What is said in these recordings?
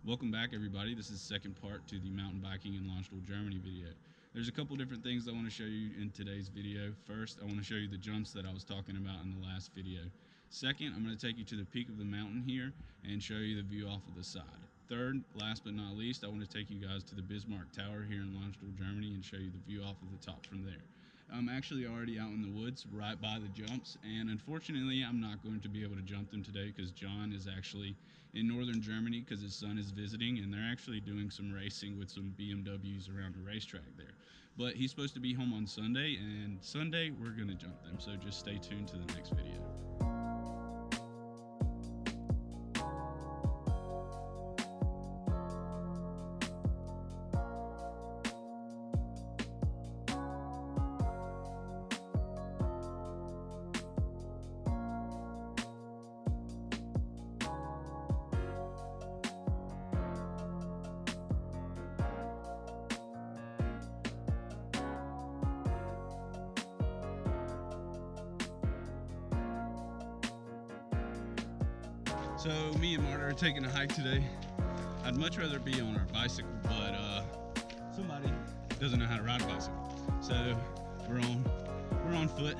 Welcome back, everybody. This is the second part to the mountain biking in Landstuhl, Germany video. There's a couple different things I want to show you in today's video. First, I want to show you the jumps that I was talking about in the last video. Second, I'm going to take you to the peak of the mountain here and show you the view off of the side. Third, last but not least, I want to take you guys to the Bismarck Tower here in Landstuhl, Germany and show you the view off of the top from there. I'm actually already out in the woods right by the jumps, and unfortunately I'm not going to be able to jump them today because John is actually in northern Germany because his son is visiting, and they're actually doing some racing with some BMWs around the racetrack there. But he's supposed to be home on Sunday, and Sunday we're going to jump them, so just stay tuned to the next video. So me and Marta are taking a hike today. I'd much rather be on our bicycle, but somebody doesn't know how to ride a bicycle. So we're on foot.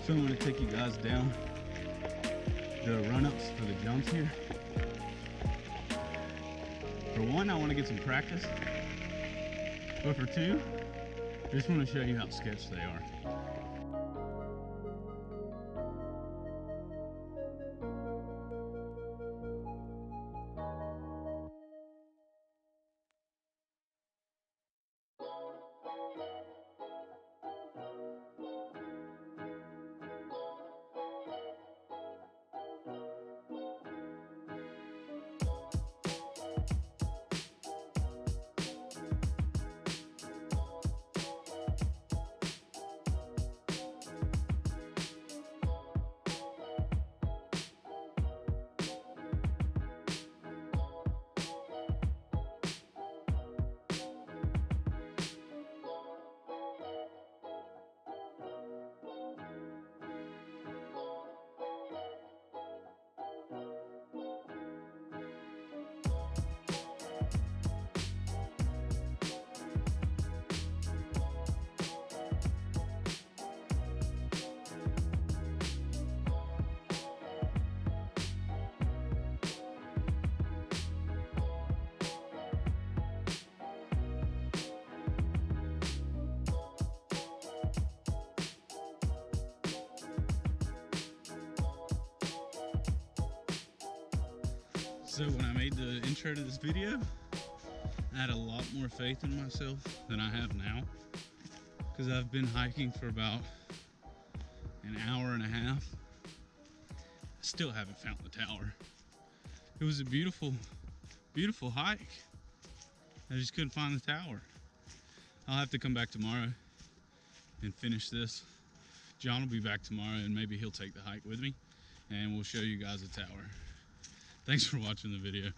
So I'm going to take you guys down the run-ups for the jumps here. For one, I want to get some practice, but for two, I just want to show you how sketchy they are. So when I made the intro to this video, I had a lot more faith in myself than I have now, because I've been hiking for about an hour and a half. I still haven't found the tower. It was a beautiful, beautiful hike. I just couldn't find the tower. I'll have to come back tomorrow and finish this. John will be back tomorrow and maybe he'll take the hike with me and we'll show you guys the tower. Thanks for watching the video.